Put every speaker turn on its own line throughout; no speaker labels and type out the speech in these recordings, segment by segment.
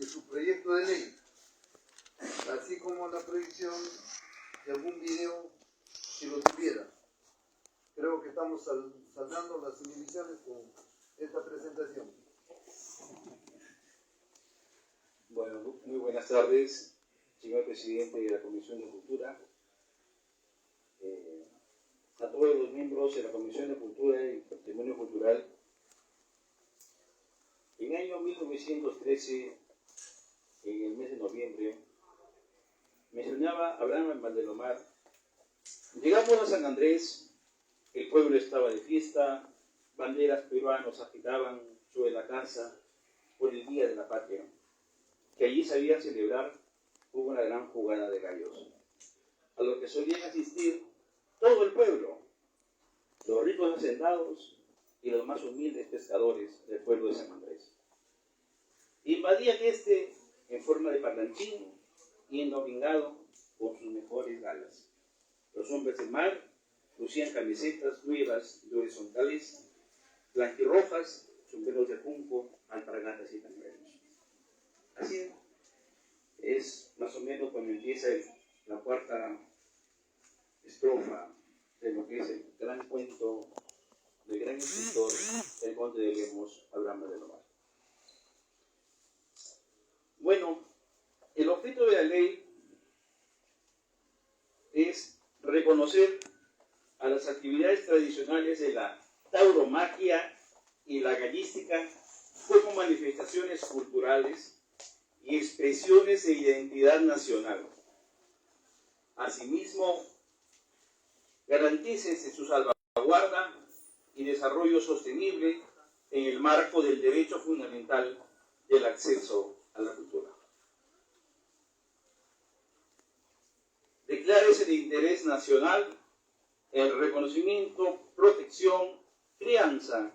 de su proyecto de ley, así como la proyección de algún video que lo tuviera. Creo que estamos saldando las inhibiciones con esta presentación.
Bueno, muy buenas tardes, señor presidente de la Comisión de Cultura, a todos los miembros de la Comisión de Cultura y Patrimonio Cultural. En el año 1913, en el mes de noviembre, mencionaba Abraham Valdelomar, llegamos a San Andrés, el pueblo estaba de fiesta, banderas peruanas agitaban sobre la casa por el Día de la Patria, que allí sabía celebrar una gran jugada de gallos, a lo que solían asistir todo el pueblo, los ricos hacendados y los más humildes pescadores del pueblo de San Andrés. Invadían en forma de parlanchín y endomingado con sus mejores galas. Los hombres del mar lucían camisetas nuevas y horizontales, blanquirrojas, sombreros de junco, alpargatas y pañuelos. Así es más o menos cuando empieza la cuarta estrofa de lo que es el gran cuento del gran escritor, el conde de Lemos, Abraham Valdelomar. Bueno, el objeto de la ley es reconocer a las actividades tradicionales de la tauromaquia y la gallística como manifestaciones culturales y expresiones de identidad nacional. Asimismo, garantícese su salvaguarda y desarrollo sostenible en el marco del derecho fundamental del acceso a la cultura. Declárese de interés nacional el reconocimiento, protección, crianza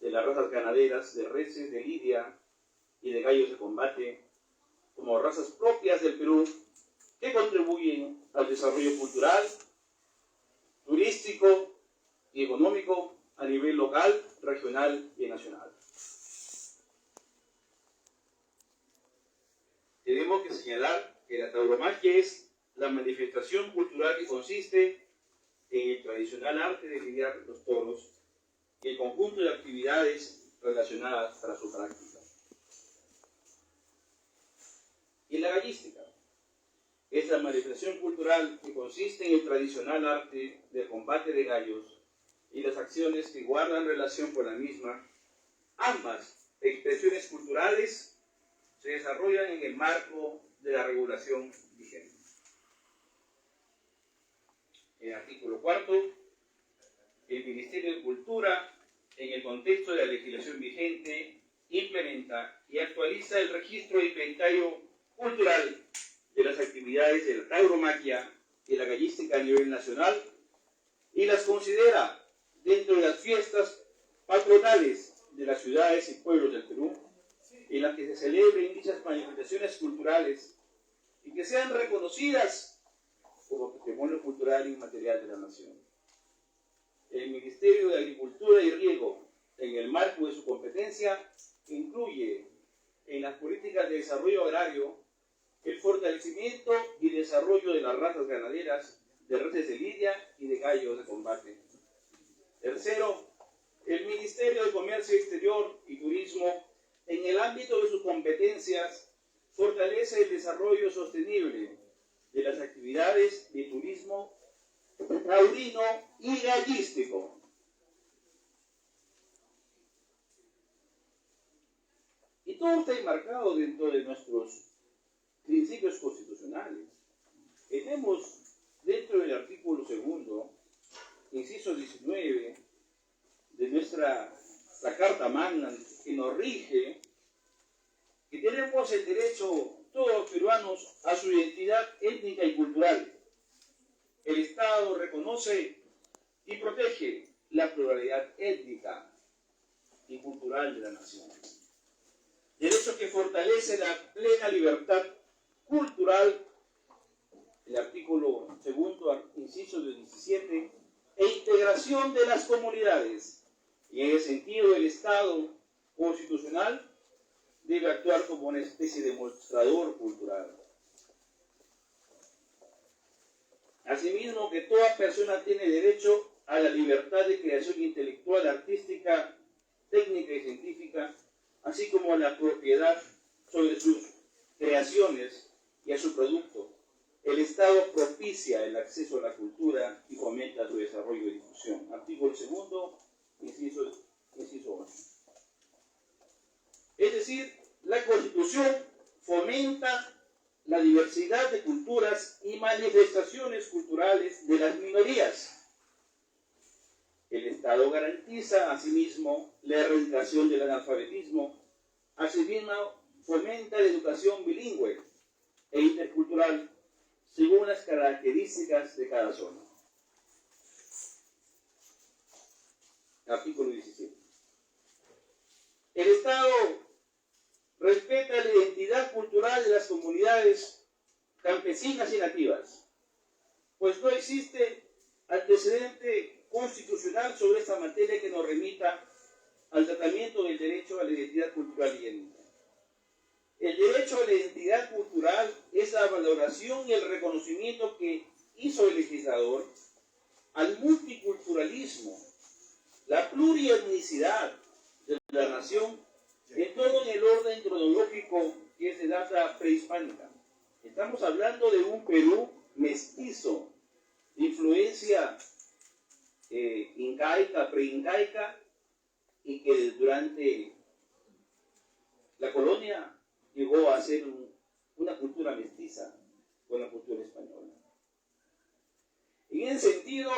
de las razas ganaderas de reses de lidia y de gallos de combate como razas propias del Perú que contribuyen al desarrollo cultural, turístico y económico a nivel local, regional y nacional. Tenemos que señalar que la tauromaquia es la manifestación cultural que consiste en el tradicional arte de lidiar los toros y el conjunto de actividades relacionadas para su práctica. Y la gallística es la manifestación cultural que consiste en el tradicional arte del combate de gallos y las acciones que guardan relación con la misma. Ambas expresiones culturales se desarrollan en el marco de la regulación vigente. En el artículo 4, el Ministerio de Cultura, en el contexto de la legislación vigente, implementa y actualiza el registro de inventario cultural de las actividades de la tauromaquia y la gallística a nivel nacional y las considera dentro de las fiestas patronales de las ciudades y pueblos del Perú, en las que se celebren dichas manifestaciones culturales y que sean reconocidas como patrimonio cultural inmaterial de la nación. El Ministerio de Agricultura y Riego, en el marco de su competencia, incluye en las políticas de desarrollo agrario el fortalecimiento y desarrollo de las razas ganaderas de reses de lidia y de gallos de combate. Tercero, el Ministerio de Comercio Exterior y Turismo, en el ámbito de sus competencias, fortalece el desarrollo sostenible de las actividades de turismo taurino y gallístico. Y todo está enmarcado dentro de nuestros principios constitucionales. Tenemos dentro del artículo 2, inciso 19, de la Carta Magna, que nos rige, que tenemos el derecho, todos los peruanos, a su identidad étnica y cultural. El Estado reconoce y protege la pluralidad étnica y cultural de la nación. Derecho que fortalece la plena libertad cultural, el artículo 2, inciso 17, e integración de las comunidades, y en el sentido del Estado constitucional, debe actuar como una especie de mostrador cultural. Asimismo, que toda persona tiene derecho a la libertad de creación intelectual, artística, técnica y científica, así como a la propiedad sobre sus creaciones y a su producto. El Estado propicia el acceso a la cultura y fomenta su desarrollo y difusión. Artículo 2, inciso 8. Es decir, la Constitución fomenta la diversidad de culturas y manifestaciones culturales de las minorías. El Estado garantiza, asimismo, la erradicación del analfabetismo. Asimismo, fomenta la educación bilingüe e intercultural según las características de cada zona. Artículo 17. El Estado respeta la identidad cultural de las comunidades campesinas y nativas, pues no existe antecedente constitucional sobre esta materia que nos remita al tratamiento del derecho a la identidad cultural y étnica. El derecho a la identidad cultural es la valoración y el reconocimiento que hizo el legislador al multiculturalismo, la plurietnicidad de la nación, en todo en el orden cronológico que es de data prehispánica. Estamos hablando de un Perú mestizo, de influencia incaica, preincaica, y que durante la colonia llegó a ser una cultura mestiza con la cultura española. En ese sentido,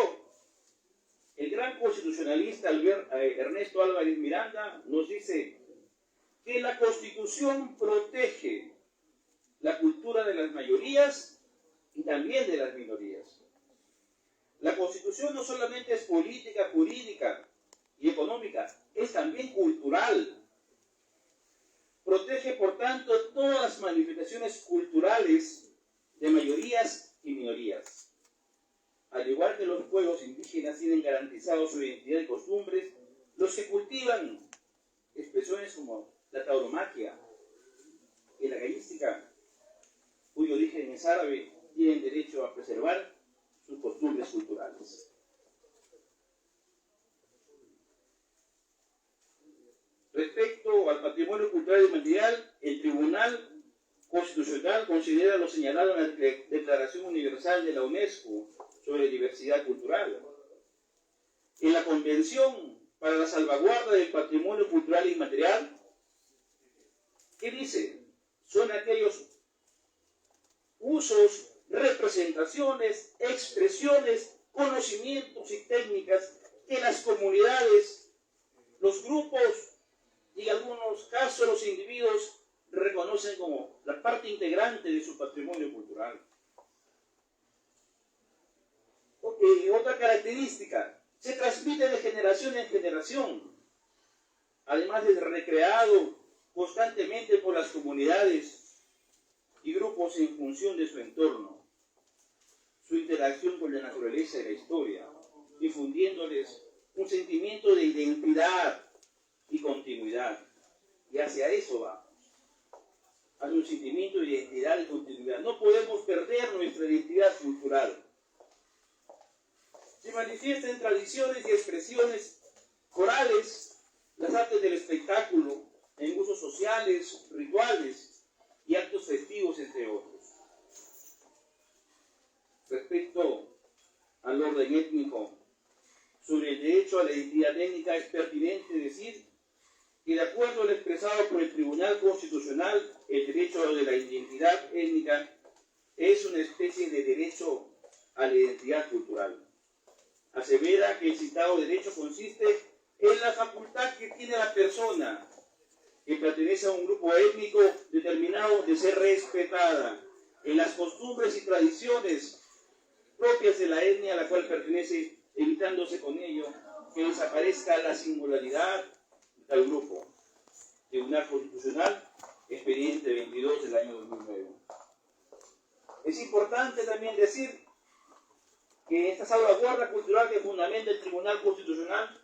el gran constitucionalista Ernesto Álvarez Miranda nos dice que la Constitución protege la cultura de las mayorías y también de las minorías. La Constitución no solamente es política, jurídica y económica, es también cultural. Protege, por tanto, todas las manifestaciones culturales de mayorías y minorías. Al igual que los pueblos indígenas tienen garantizados su identidad y costumbres, los que cultivan expresiones como la tauromaquia y la gallística, cuyo origen es árabe, tienen derecho a preservar sus costumbres culturales. Respecto al patrimonio cultural y material, el Tribunal Constitucional considera lo señalado en la Declaración Universal de la UNESCO sobre diversidad cultural, en la Convención para la Salvaguarda del Patrimonio Cultural y Inmaterial. ¿Qué dice? Son aquellos usos, representaciones, expresiones, conocimientos y técnicas que las comunidades, los grupos y en algunos casos los individuos reconocen como la parte integrante de su patrimonio cultural. Otra característica, se transmite de generación en generación, además de recreado constantemente por las comunidades y grupos en función de su entorno, su interacción con la naturaleza y la historia, difundiéndoles un sentimiento de identidad y continuidad. Y hacia eso vamos, hacia un sentimiento de identidad y continuidad. No podemos perder nuestra identidad cultural. Se manifiesta en tradiciones y expresiones corales, las artes del espectáculo, en usos sociales, rituales y actos festivos, entre otros. Respecto al orden étnico, sobre el derecho a la identidad étnica, es pertinente decir que, de acuerdo al expresado por el Tribunal Constitucional, el derecho de la identidad étnica es una especie de derecho a la identidad cultural. Asevera que el citado derecho consiste en la facultad que tiene la persona que pertenece a un grupo étnico determinado de ser respetada en las costumbres y tradiciones propias de la etnia a la cual pertenece, evitándose con ello que desaparezca la singularidad del grupo. Tribunal Constitucional, expediente 22 del año 2009. Es importante también decir que esta salvaguarda cultural que fundamenta el Tribunal Constitucional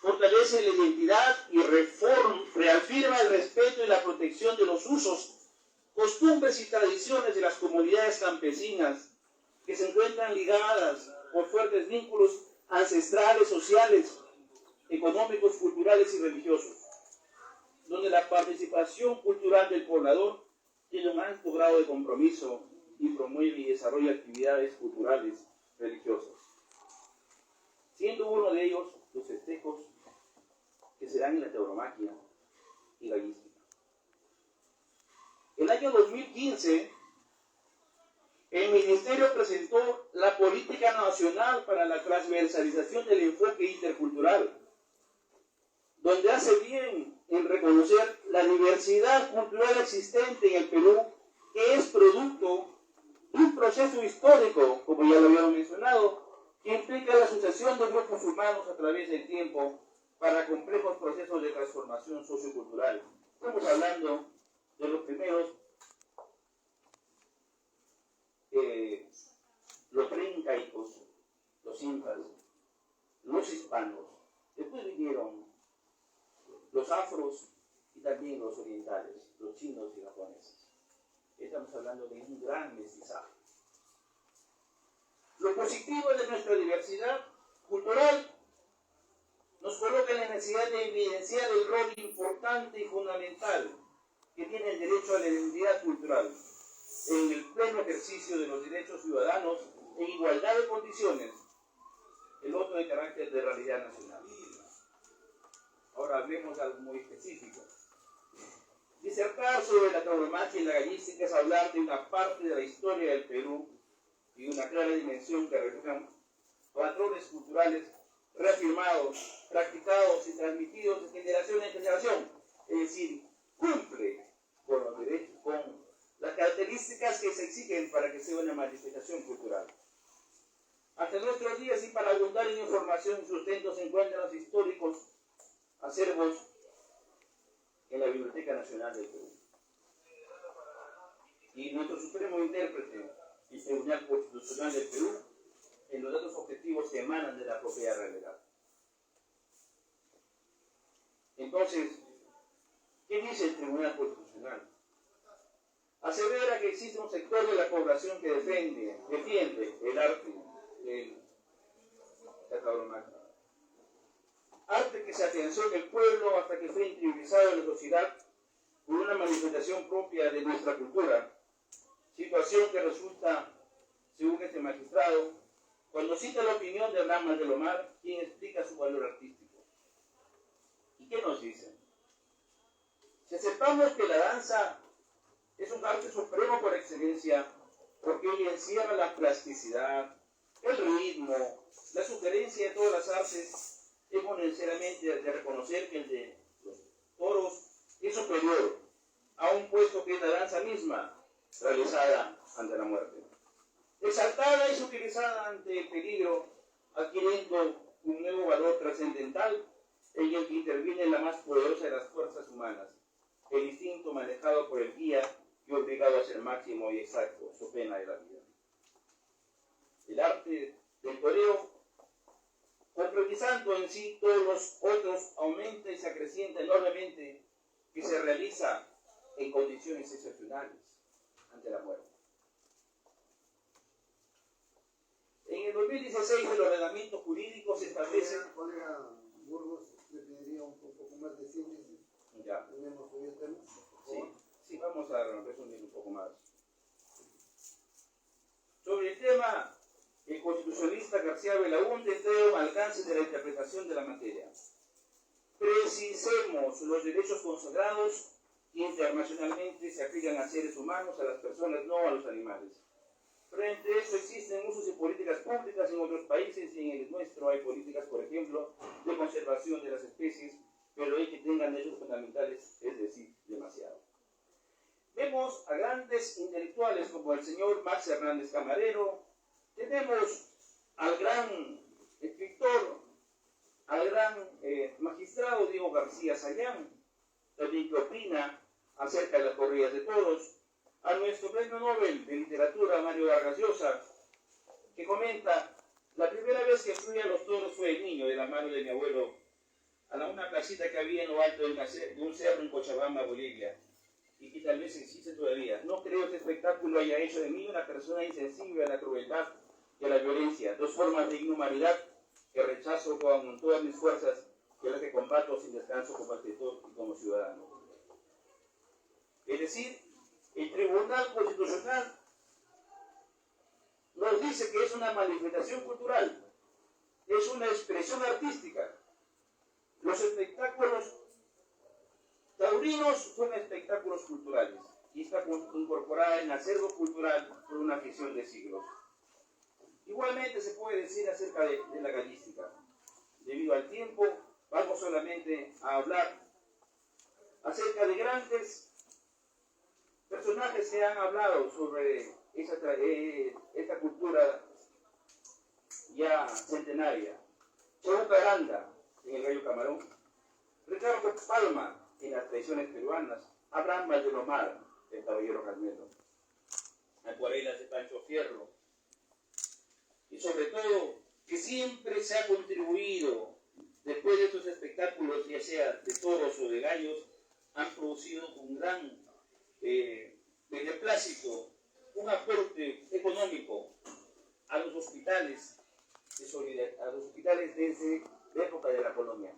fortalece la identidad y reafirma el respeto y la protección de los usos, costumbres y tradiciones de las comunidades campesinas que se encuentran ligadas por fuertes vínculos ancestrales, sociales, económicos, culturales y religiosos, donde la participación cultural del poblador tiene un alto grado de compromiso y promueve y desarrolla actividades culturales religiosas, siendo uno de ellos los festejos que se dan en la tauromaquia y gallística. El año 2015, el Ministerio presentó la Política Nacional para la Transversalización del Enfoque Intercultural, donde hace bien en reconocer la diversidad cultural existente en el Perú, que es producto de un proceso histórico, como ya lo habíamos mencionado, que implica la sucesión de grupos humanos a través del tiempo para complejos procesos de transformación sociocultural. Estamos hablando de los primeros, los preincaicos, los incas, los hispanos, después vinieron los afros y también los orientales, los chinos y japoneses. Estamos hablando de un gran mestizaje. Lo positivo de nuestra diversidad cultural nos coloca en la necesidad de evidenciar el rol importante y fundamental que tiene el derecho a la identidad cultural en el pleno ejercicio de los derechos ciudadanos en igualdad de condiciones, el otro de carácter de realidad nacional. Ahora hablemos de algo muy específico. Disertar sobre la tauromaquia y la gallística es hablar de una parte de la historia del Perú y una clara dimensión que reflejan patrones culturales reafirmados, practicados y transmitidos de generación en generación. Es decir, cumple con los derechos, con las características que se exigen para que sea una manifestación cultural. Hasta nuestros días, y para abundar en información y sustento, se encuentran los históricos acervos en la Biblioteca Nacional del Perú. Y nuestro supremo intérprete, el Tribunal Constitucional del Perú, en los datos objetivos que emanan de la propia realidad. Entonces, ¿qué dice el Tribunal Constitucional? Asevera que existe un sector de la población que defiende el arte de la tauromaquia. Arte que se afianzó en el pueblo hasta que fue interiorizado en la sociedad por una manifestación propia de nuestra cultura, situación que resulta, según este magistrado, cuando cita la opinión de Abraham Mandelomar, quien explica su valor artístico. ¿Y qué nos dice? Si aceptamos que la danza es un arte supremo por excelencia, porque ella encierra la plasticidad, el ritmo, la sugerencia de todas las artes, hemos necesariamente de reconocer que el de los toros es superior a un puesto que es la danza misma, realizada ante la muerte. Exaltada es utilizada ante el peligro, adquiriendo un nuevo valor trascendental en el que interviene la más poderosa de las fuerzas humanas, el instinto manejado por el guía y obligado a ser máximo y exacto, su pena de la vida. El arte del toreo, concretizando en sí todos los otros, aumenta y se acrecienta enormemente, que se realiza en condiciones excepcionales ante la muerte. En el 2016 el ordenamiento jurídico se establece...
Colega Burgos, le pediría un poco más de síntesis.
Ya.
Tenemos hoy el tema.
Sí, vamos a resumir un poco más. Sobre el tema, el constitucionalista García Belaúnde trae un alcance de la interpretación de la materia. Precisemos los derechos consagrados que internacionalmente se aplican a seres humanos, a las personas, no a los animales. Frente a eso existen usos y políticas públicas en otros países, y en el nuestro hay políticas, por ejemplo, de conservación de las especies, pero hay que tengan derechos fundamentales, es decir, demasiado. Vemos a grandes intelectuales como el señor Max Hernández Camarero, tenemos al gran escritor, al gran magistrado Diego García Sayán, también que opina acerca de las corridas de toros, a nuestro premio Nobel de Literatura, Mario Vargas Llosa, que comenta: la primera vez que fui a los toros fue de niño, de la mano de mi abuelo
a una placita que había en lo alto de un cerro en Cochabamba, Bolivia, y que tal vez existe todavía. No creo que este espectáculo haya hecho de mí una persona insensible a la crueldad y a la violencia, dos formas de inhumanidad que rechazo con todas mis fuerzas, que es la que combato sin descanso como actor y como ciudadano. Es decir, el Tribunal Constitucional nos dice que es una manifestación cultural, es una expresión artística. Los espectáculos taurinos son espectáculos culturales y está incorporada en el acervo cultural por una afición de siglos. Igualmente se puede decir acerca de la gallística. Debido al tiempo, vamos solamente a hablar acerca de grandes personajes que han hablado sobre esta cultura ya centenaria. Chabuca Aranda en el Gallo Camarón, Ricardo Palma en las tradiciones peruanas, Abraham Valdelomar, el Caballero Carmelo, acuarelas de Pancho Fierro, y sobre todo que siempre se ha contribuido, después de estos espectáculos, ya sea de toros o de gallos, han producido un gran beneplácito, un aporte económico a los hospitales desde la época de la colonia.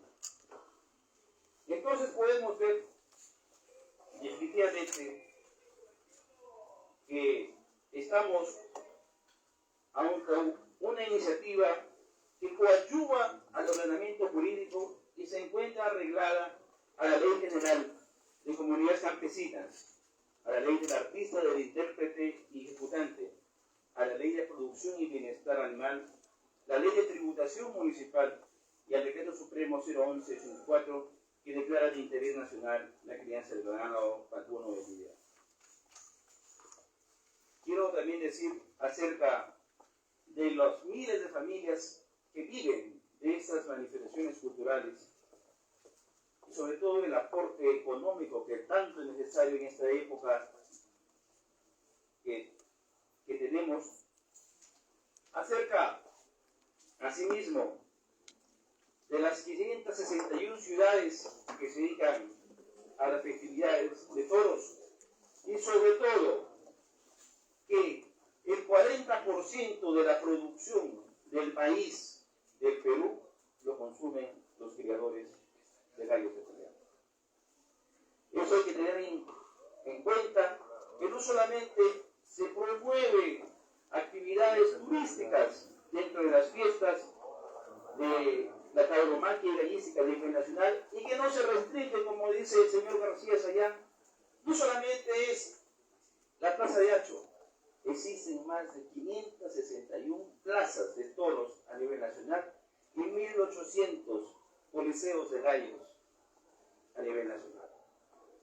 Y entonces podemos ver definitivamente que estamos ante una iniciativa que coadyuva al ordenamiento jurídico y se encuentra arreglada a la Ley General de Comunidades Campesinas, a la Ley del Artista, del Intérprete y Ejecutante, a la Ley de Producción y Bienestar Animal, la Ley de Tributación Municipal y al Decreto Supremo 011-84 que declara de interés nacional la crianza del ganado vacuno de vida. Quiero también decir acerca de los miles de familias que viven de estas manifestaciones culturales, y sobre todo el aporte económico que tanto es necesario en esta época que tenemos, acerca asimismo de las 561 ciudades que se dedican a las festividades de toros, y sobre todo que el 40% de la producción del país del Perú lo consumen los criadores de gallos de pelea. Eso hay que tener en cuenta, que no solamente se promueven actividades turísticas dentro de las fiestas de la tauromaquia y gallística a nivel nacional, y que no se restringe, como dice el señor García Sayán, no solamente es la Plaza de Hacho. Existen más de 561 plazas de toros a nivel nacional y 1.800 coliseos de gallos a nivel nacional.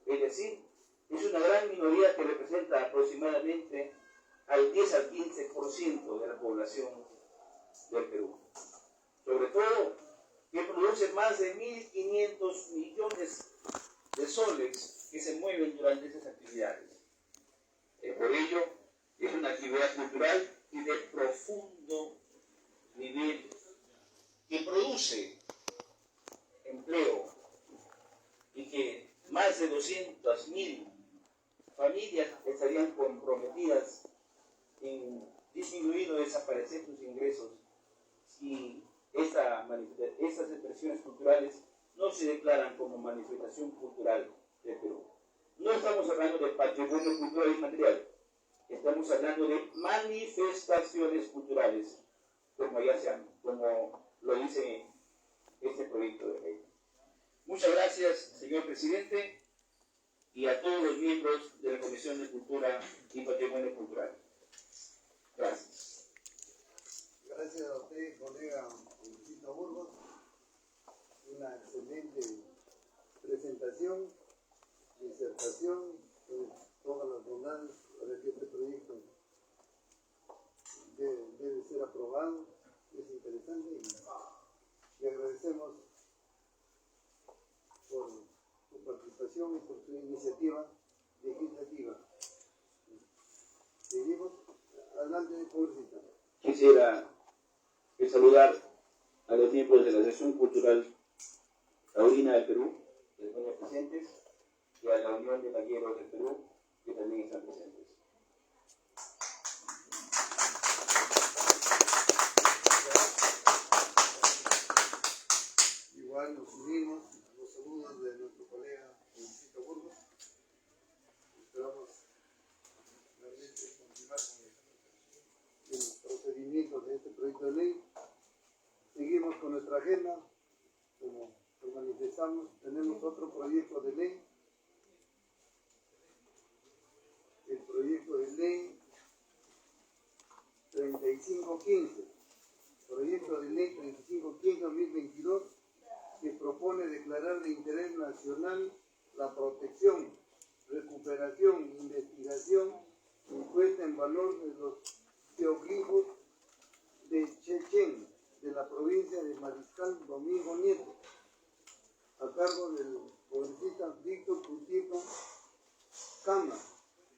Es decir, es una gran minoría que representa aproximadamente al 10 al 15% de la población del Perú. Sobre todo, que produce más de 1.500 millones de soles que se mueven durante esas actividades. Por ello, es una actividad cultural y de profundo nivel que produce empleo y que más de 200.000 familias estarían comprometidas en disminuir o desaparecer sus ingresos si estas expresiones culturales no se declaran como manifestación cultural del Perú. No estamos hablando de patrimonio cultural inmaterial, estamos hablando de manifestaciones culturales, como lo dice este proyecto de ley. Muchas gracias, señor presidente, y a todos los miembros de la Comisión de Cultura y Patrimonio Cultural. Gracias.
Gracias a usted, colega Luisito Burgos. Una excelente presentación, disertación, todas las bondades para que este proyecto debe ser aprobado. Es interesante y le agradecemos por su participación y por su iniciativa legislativa. Seguimos. Adelante, congresista.
Quisiera saludar a los miembros de la sesión cultural la Orina del Perú, que se encuentran presentes, y a la Unión de Taqueros del Perú, que también están presentes.
Igual nos unimos a los saludos de nuestro colega Francisco Burgos. Esperamos realmente continuar con el procedimiento de este proyecto de ley. Seguimos con nuestra agenda. Como lo manifestamos, tenemos otro proyecto de ley. El proyecto de ley 3515. Proyecto de ley 3515-2022, que propone declarar de interés nacional la protección, recuperación, investigación y puesta en valor de los geoglifos de Chechen, de la provincia de Mariscal Domingo Nieto, a cargo del congresista Víctor Cutico Cama,